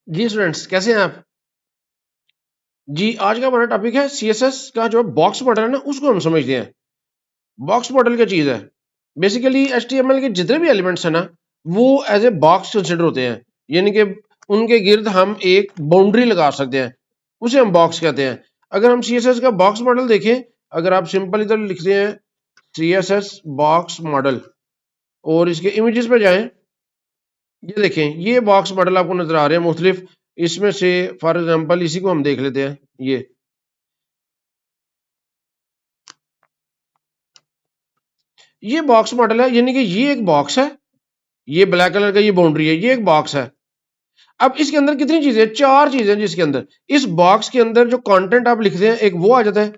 जी students, कैसे हैं आप? जी, आज का हमारा टॉपिक है सीएसएस का जो बॉक्स मॉडल है ना, उसको हम समझते हैं। बॉक्स मॉडल क्या चीज़ है? बेसिकली एचटीएमएल के जितने भी एलिमेंट्स हैं ना, वो एज ए बॉक्स कंसिडर होते हैं। यानी कि उनके गिर्द हम एक बाउंड्री लगा सकते हैं, उसे हम बॉक्स कहते हैं। अगर हम सीएसएस का बॉक्स मॉडल देखें, अगर आप सिंपल इधर लिखते हैं सीएसएस बॉक्स मॉडल और इसके इमेजेस पे जाएं, ये देखें, ये बॉक्स मॉडल आपको नजर आ रहे हैं मुख्तलिफ। इसमें से फॉर एग्जांपल इसी को हम देख लेते हैं। ये बॉक्स मॉडल है, यानी कि ये एक बॉक्स है, ये ब्लैक कलर का ये बाउंड्री है, ये एक बॉक्स है। अब इसके अंदर कितनी चीजें, चार चीजें जिसके अंदर, इस बॉक्स के अंदर जो कंटेंट आप लिखते हैं, एक वो आ जाता है,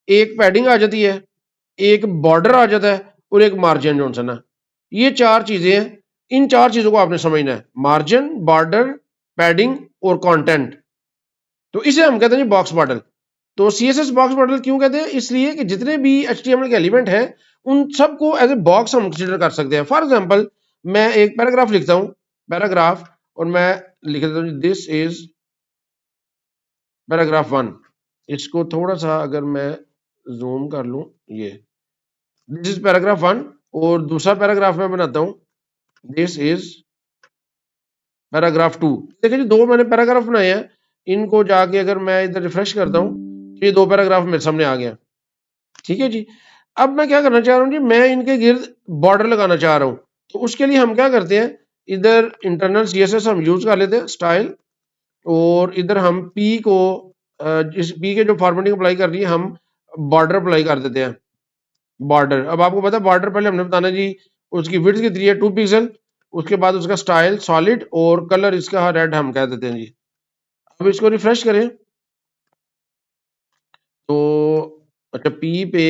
एक पैडिंग आ जाती है, एक बॉर्डर आ जाता है और एक मार्जिन जो है ना। ये चार चीजें हैं। इन चार चीजों को आपने समझना है, मार्जिन, बॉर्डर, पैडिंग और कंटेंट। तो इसे हम कहते हैं जी बॉक्स मॉडल। तो सीएसएस बॉक्स मॉडल क्यों कहते हैं? इसलिए कि जितने भी एचटीएमएल के एलिमेंट हैं, उन सबको एज ए बॉक्स हम कंसीडर कर सकते हैं। फॉर एग्जांपल, मैं एक पैराग्राफ लिखता हूं, पैराग्राफ, और मैं लिख देता हूं दिस इज पैराग्राफ 1। इसको थोड़ा सा अगर मैं जूम कर लूं, ये दिस इज पैराग्राफ 1। और दूसरा पैराग्राफ मैं बनाता हूं, दिस इज पैराग्राफ 2। देखिए जी, दो मैंने पैराग्राफ बनाए हैं। इनको जाके अगर मैं इधर रिफ्रेश करता हूं, तो ये दो पैराग्राफ मेरे सामने आ गया। ठीक है जी। अब मैं क्या करना चाह रहा हूँ जी, मैं इनके गिर्द बॉर्डर लगाना चाह रहा हूँ। तो उसके लिए हम क्या करते हैं, इधर इंटरनल सीएसएस हम यूज कर लेते हैं, स्टाइल, और इधर हम पी को इस पी के जो फॉर्मेटिंग अप्लाई कर रही है, हम बॉर्डर अप्लाई कर देते हैं। बॉर्डर, अब आपको पता है बॉर्डर पहले हमने बताना जी, उसकी विड्थ कितनी है, 2 पिक्सल। उसके बाद उसका स्टाइल सॉलिड और कलर इसका रेड हम कह देते हैं जी। अब इसको रिफ्रेश करें तो अच्छा, पी पे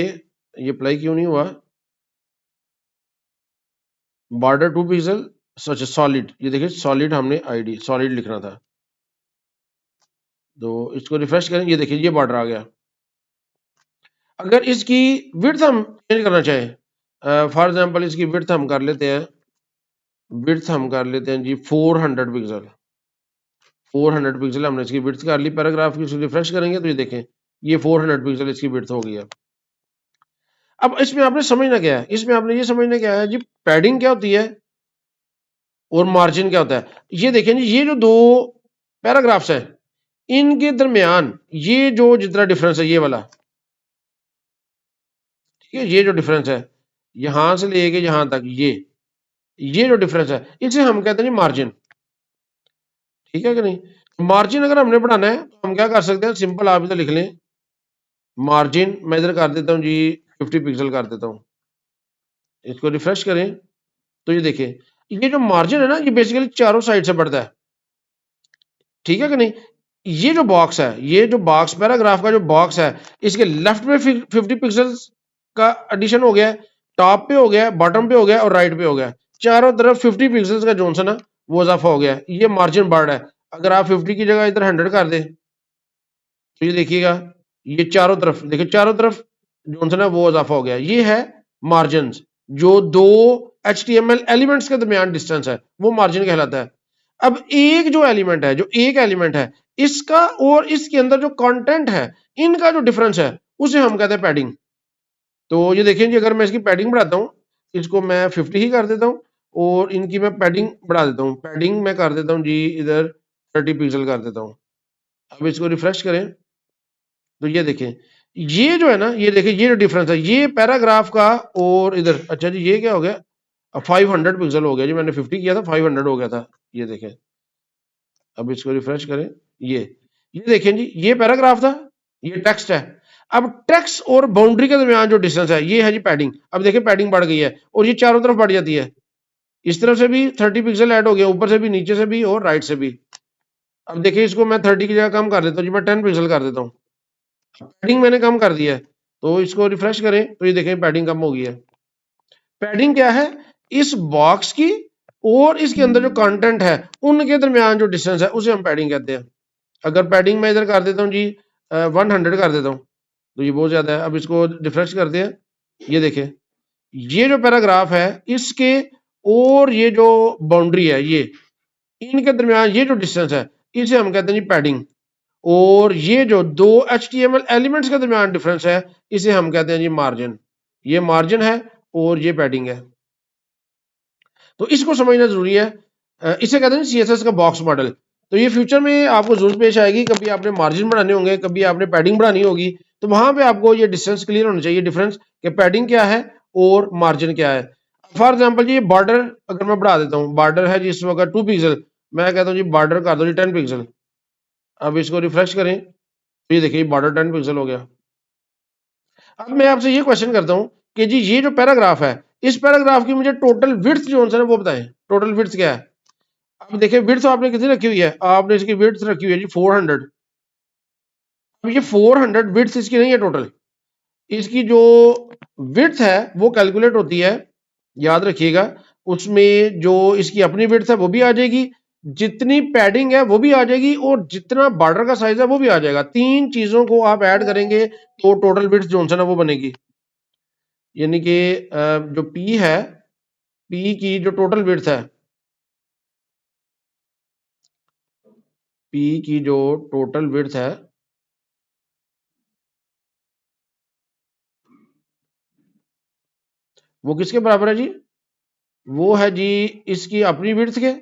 ये अप्लाई क्यों नहीं हुआ, बॉर्डर 2 पिक्सल, सच सॉलिड, ये देखिए सॉलिड, हमने आईडी सॉलिड लिखना था। तो इसको रिफ्रेश करें, ये देखिए ये बॉर्डर आ गया। अगर इसकी विड्थ हम चेंज करना चाहें, फॉर एग्जांपल इसकी विड्थ हम कर लेते हैं, विड्थ हम कर लेते हैं जी 400 पिक्सल। 400 पिक्सल हमने इसकी विड्थ कर ली पैराग्राफ की। इसको रिफ्रेश करेंगे तो ये देखें, ये 400 पिक्सल इसकी विड्थ हो गई है। अब इसमें आपने समझना क्या है, इसमें आपने ये समझना क्या है जी, पैडिंग क्या होती है और मार्जिन क्या होता है। ये देखें जी, ये जो दो पैराग्राफ्स हैं, इनके दरमियान ये जो जितना डिफरेंस है, ये वाला, ठीक है, ये जो डिफरेंस है यहां से लेके यहां तक, ये जो डिफरेंस है, इसे हम कहते हैं मार्जिन। ठीक है कि नहीं? मार्जिन अगर हमने बढ़ाना है तो हम क्या कर सकते हैं, सिंपल आप इधर लिख लें, मार्जिन मैं इधर कर देता हूं जी 50 पिक्सल कर देता हूं। इसको रिफ्रेश करें तो ये देखें, ये जो मार्जिन है ना, ये बेसिकली चारों साइड से बढ़ता है। ठीक है कि नहीं? ये जो बॉक्स है, ये जो बॉक्स पैराग्राफ का जो बॉक्स है, इसके लेफ्ट में 50 पिक्सल्स का एडिशन हो गया है, टॉप पे हो गया, बॉटम पे हो गया और राइट पे हो गया। चारों तरफ 50 पिक्सल्स का जोन सा ना, वो इजाफा हो गया है। ये मार्जिन बढ़ रहा है। अगर आप 50 की जगह इधर 100 कर दे, तो ये देखिएगा, ये चारों तरफ देखिए, चारों तरफ जोन सा ना वो इजाफा हो गया। ये है मार्जिन। जो दो HTML एलिमेंट्स के दरमियान डिस्टेंस है, वो मार्जिन कहलाता है। अब एक जो एलिमेंट है, जो एक एलिमेंट है, इसका और इसके अंदर जो कंटेंट है, इनका जो डिफरेंस है, उसे हम कहते हैं पैडिंग। तो ये देखिए जी, अगर मैं इसकी पैडिंग बढ़ाता हूँ, इसको मैं 50 ही कर देता हूँ और इनकी मैं पैडिंग बढ़ा देता हूँ। पैडिंग मैं कर देता हूँ जी इधर 30 पिक्सल कर देता हूँ। अब इसको रिफ्रेश करें तो ये देखें, ये जो है ना, ये देखिए, ये जो डिफरेंस है, ये पैराग्राफ का और इधर, अच्छा जी ये क्या हो गया, 500 पिक्सल हो गया जी। मैंने 50 किया था, 500 हो गया था। ये देखें, अब इसको रिफ्रेश करें, ये देखें जी, ये पैराग्राफ था, ये टेक्स्ट है। अब टेक्स्ट और बाउंड्री के दरमियान जो डिस्टेंस है, ये है जी पैडिंग। अब देखिए पैडिंग बढ़ गई है और ये चारों तरफ बढ़ जाती है। इस तरफ से भी 30 पिक्सल ऐड हो गया, ऊपर से भी, नीचे से भी और राइट से भी। अब देखिए, इसको मैं 30 की जगह कम कर देता हूँ जी, मैं 10 पिक्सल कर देता हूँ। पैडिंग मैंने कम कर दिया है। तो इसको रिफ्रेश करें तो ये देखें पैडिंग कम हो गई है। पैडिंग क्या है, इस बॉक्स की और इसके अंदर जो कंटेंट है, उनके दरमियान जो डिस्टेंस है, उसे हम पैडिंग कहते हैं। अगर पैडिंग मैं इधर कर देता हूँ जी 100 कर देता हूँ, तो ये बहुत ज्यादा है। अब इसको रिफ्रेश करते हैं, ये देखें, ये जो पैराग्राफ है, इसके और ये जो बाउंड्री है, ये इनके दरमियान ये जो डिस्टेंस है, इसे हम कहते हैं जी पैडिंग। और ये जो दो HTML एलिमेंट्स के दरमियान डिफरेंस है इसे हम कहते हैं जी मार्जिन। ये मार्जिन है और ये पैडिंग है, तो इसको समझना जरूरी है। इसे कहते हैं CSS का बॉक्स मॉडल। तो ये फ्यूचर में आपको जरूरत पेश आएगी, कभी आपने मार्जिन बढ़ाने होंगे, कभी आपने पैडिंग बढ़ानी होगी, तो वहां पे आपको ये डिस्टेंस क्लियर होना चाहिए, डिफरेंस कि पैडिंग क्या है और मार्जिन क्या है। फॉर एग्जाम्पल जी ये बॉर्डर अगर मैं बढ़ा देता हूँ, बॉर्डर है जिस वक्त 2 पिक्सल, मैं कहता हूँ जी बॉर्डर कर दो जी 10 पिक्सल। अब इसको रिफ्रेश करें तो ये देखिए बॉर्डर 10 पिक्सल हो गया। अब मैं आपसे ये क्वेश्चन करता हूँ कि जी ये जो पैराग्राफ है, इस पैराग्राफ की मुझे टोटल विड्थ जो है वो बताएं, टोटल विड्थ क्या है। अब देखिए विड्थ आपने कितनी रखी हुई है, आपने इसकी विड्थ रखी हुई है जी 400। अब ये 400 विड्थ इसकी नहीं है टोटल, इसकी जो विड्थ है वो कैलकुलेट होती है, याद रखिएगा, उसमें जो इसकी अपनी विड्थ है वो भी आ जाएगी, जितनी पैडिंग है वो भी आ जाएगी, और जितना बॉर्डर का साइज है वो भी आ जाएगा। तीन चीजों को आप ऐड करेंगे तो टोटल विड्थ जो है ना वो बनेगी। यानी कि जो पी है, पी की जो टोटल विड्थ है, पी की जो टोटल विड्थ है वो किसके बराबर है जी, वो है जी इसकी अपनी विड्थ के,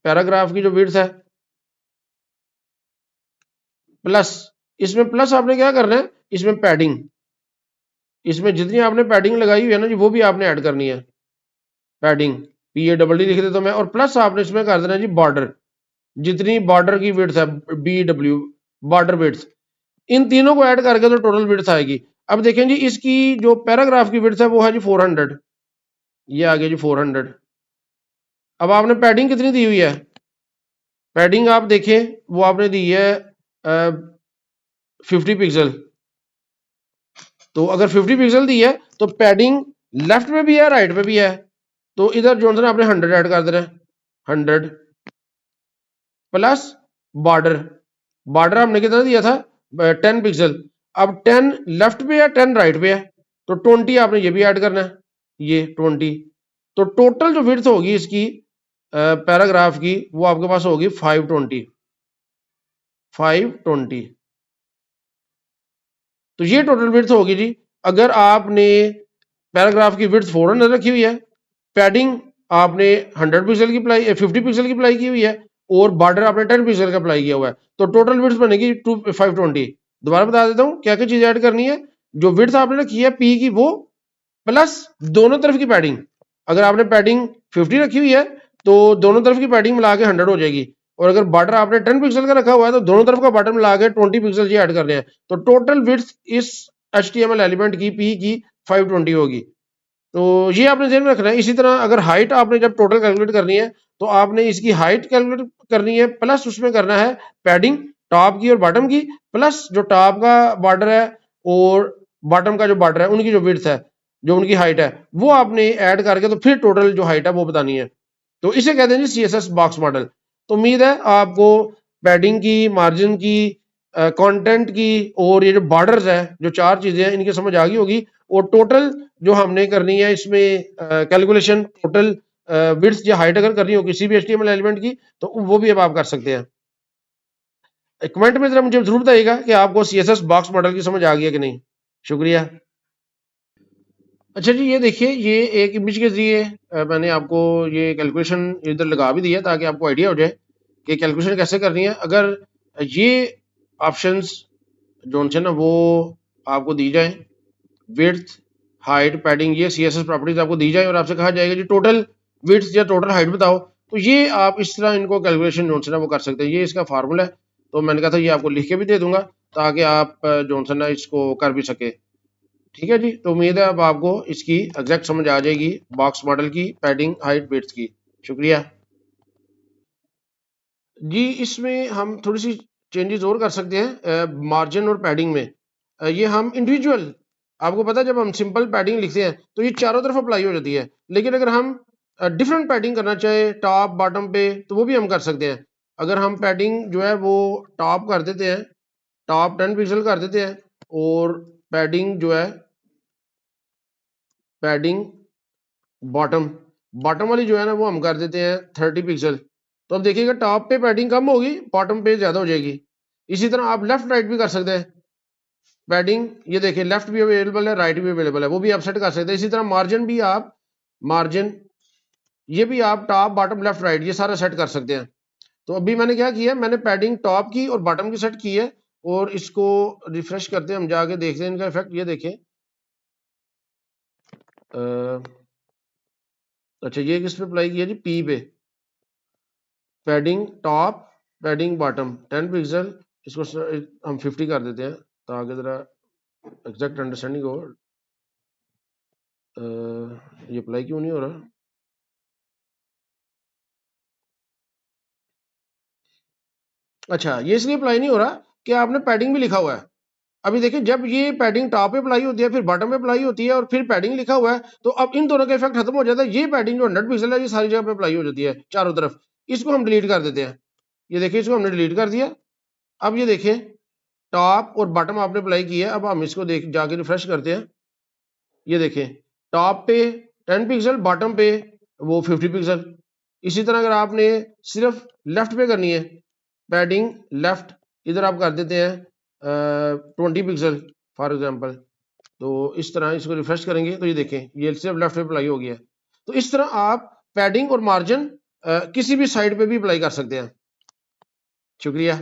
पैराग्राफ की जो विड्थ है, प्लस इसमें प्लस आपने क्या करना है, इसमें पैडिंग, इसमें जितनी आपने पैडिंग लगाई हुई है ना जी वो भी आपने ऐड करनी है, पैडिंग PADD लिख देता हूं मैं, और प्लस आपने इसमें कर देना है जी बॉर्डर, जितनी बॉर्डर की विड्थ है BW, बॉर्डर विड्थ, इन तीनों को ऐड करके तो टोटल विड्थ आएगी। अब देखें जी इसकी जो पैराग्राफ की विड्थ है वो है जी 400, ये आ गया जी 400। अब आपने पैडिंग कितनी दी हुई है, पैडिंग आप देखें वो आपने दी है 50 पिक्सल। तो अगर 50 पिक्सल दी है तो पैडिंग लेफ्ट में भी है राइट में भी है, तो इधर जो है आपने 100 ऐड कर देना है, 100 प्लस बॉर्डर, बॉर्डर हमने कितना दिया था 10 पिक्सल। अब 10 लेफ्ट पे है 10 राइट पे है, तो 20 आपने ये भी ऐड करना है, ये 20। तो टोटल जो विड्थ होगी इसकी पैराग्राफ की वो आपके पास होगी 520, 520। तो ये टोटल विड्थ होगी जी। अगर आपने पैराग्राफ की विड्थ 400 रखी हुई है, पैडिंग आपने 100 पिक्सल की अप्लाई 50 पिक्सल की अप्लाई की हुई है, और बॉर्डर आपने 10 पिक्सल का अप्लाई किया हुआ है, तो टोटल विड्थ बनेगी 520। दोबारा बता देता हूँ क्या क्या चीज ऐड करनी है। जो विड्थ आपने रखी है पी की वो, प्लस दोनों तरफ की पैडिंग, अगर आपने पैडिंग 50 रखी हुई है तो दोनों तरफ की पैडिंग मिला के 100 हो जाएगी, और अगर बॉर्डर आपने 10 पिक्सल का रखा हुआ है तो दोनों तरफ का बॉर्डर मिला के 20 पिक्सल ये ऐड करने हैं, तो टोटल विड्थ इस HTML एलिमेंट की पी की 520 होगी। तो ये आपने ध्यान में रखना है। इसी तरह अगर हाइट आपने जब टोटल कैलकुलेट करनी है तो आपने इसकी हाइट कैलकुलेट करनी है, प्लस उसमें करना है पैडिंग टॉप की और बॉटम की, प्लस जो टॉप का बॉर्डर है और बॉटम का जो बॉर्डर है उनकी जो विड्थ है, जो उनकी हाइट है, वो आपने ऐड करके तो फिर टोटल जो हाइट है वो बतानी है। तो इसे कहते हैं जी CSS बॉक्स मॉडल। तो उम्मीद है आपको पैडिंग की, मार्जिन की, कंटेंट की और ये जो बॉर्डर्स है, जो चार चीजें हैं इनकी समझ आ गई होगी। और टोटल जो हमने करनी है इसमें कैलकुलेशन, टोटल विड्थ या हाइट अगर करनी हो किसी भी HTML एलिमेंट की तो वो भी अब आप कर सकते हैं। कमेंट में जरा मुझे जरूर बताइएगा कि आपको CSS बॉक्स मॉडल की समझ आ गई है कि नहीं। शुक्रिया। अच्छा जी ये देखिए, ये एक इमेज के जरिए मैंने आपको ये कैलकुलेशन इधर लगा भी दिया ताकि आपको आइडिया हो जाए कि कैलकुलेशन कैसे करनी है। अगर ये ऑप्शंस जो है ना वो आपको दी जाए, विड्थ, हाइट, पैडिंग, ये CSS प्रॉपर्टीज आपको दी जाए और आपसे कहा जाएगा जी टोटल विड्थ या टोटल हाइट बताओ, तो ये आप इस तरह इनको कैलकुलेशन जो है ना वो कर सकते हैं। ये इसका फार्मूला है, तो मैंने कहा था ये आपको लिख के भी दे दूंगा ताकि आप जो है ना इसको कर भी सके। ठीक है जी, तो उम्मीद है अब आपको इसकी एग्जैक्ट समझ आ जाएगी बॉक्स मॉडल की, पैडिंग, हाइट, विड्थ की। शुक्रिया जी। इसमें हम थोड़ी सी चेंजेस और कर सकते हैं मार्जिन और पैडिंग में। ये हम इंडिविजुअल, आपको पता है जब हम सिंपल पैडिंग लिखते हैं तो ये चारों तरफ अप्लाई हो जाती है, लेकिन अगर हम डिफरेंट पैडिंग करना चाहे टॉप बॉटम पे तो वो भी हम कर सकते हैं। अगर हम पैडिंग जो है वो टॉप कर देते हैं, टॉप 10 पिक्सल कर देते हैं, और पैडिंग जो है, पैडिंग बॉटम, बॉटम वाली जो है ना वो हम कर देते हैं 30 पिक्सल। तो अब देखिएगा टॉप पे पैडिंग कम होगी, बॉटम पे ज्यादा हो जाएगी। इसी तरह आप लेफ्ट राइट भी कर सकते हैं। पैडिंग ये देखिए लेफ्ट भी अवेलेबल है, राइट भी अवेलेबल है, वो भी आप सेट कर सकते हैं। इसी तरह मार्जिन भी आप, मार्जिन ये भी आप टॉप बॉटम लेफ्ट राइट ये सारा सेट कर सकते हैं। तो अभी मैंने क्या किया, मैंने पैडिंग टॉप की और बॉटम की सेट की है, और इसको रिफ्रेश करते हैं, हम जाके देखते हैं इनका इफेक्ट। ये देखें, अच्छा ये किस पे अप्लाई किया जी, पी पे, padding top padding bottom 10 pixel, इसको हम 50 कर देते हैं ताकि जरा एग्जैक्ट अंडरस्टैंडिंग हो। ये अप्लाई क्यों नहीं हो रहा, अच्छा ये इसलिए अप्लाई नहीं हो रहा कि आपने पैडिंग भी लिखा हुआ है। अभी देखिए जब ये पैडिंग टॉप पे अप्लाई होती है, फिर बॉटम पे अप्लाई होती है, और फिर पैडिंग लिखा हुआ है, तो अब इन दोनों का इफेक्ट खत्म हो जाता है। ये पैडिंग जो 100 पिक्सल है, ये सारी जगह पे अप्लाई हो जाती है चारों तरफ। इसको हम डिलीट कर देते हैं। ये देखिए इसको हमने डिलीट कर दिया। अब ये देखिए टॉप और बॉटम आपने अप्लाई किया है। अब हम इसको देख जाके रिफ्रेश करते हैं। ये देखें टॉप पे 10 पिक्सल, बॉटम पे वो 50 पिक्सल। इसी तरह अगर आपने सिर्फ लेफ्ट पे करनी है, पैडिंग लेफ्ट, इधर आप कर देते हैं 20 पिक्सल फॉर एग्जांपल। तो इस तरह इसको रिफ्रेश करेंगे तो ये देखें ये सिर्फ लेफ्ट पे अप्लाई हो गया है। तो इस तरह आप पैडिंग और मार्जिन किसी भी साइड पे भी अप्लाई कर सकते हैं। शुक्रिया।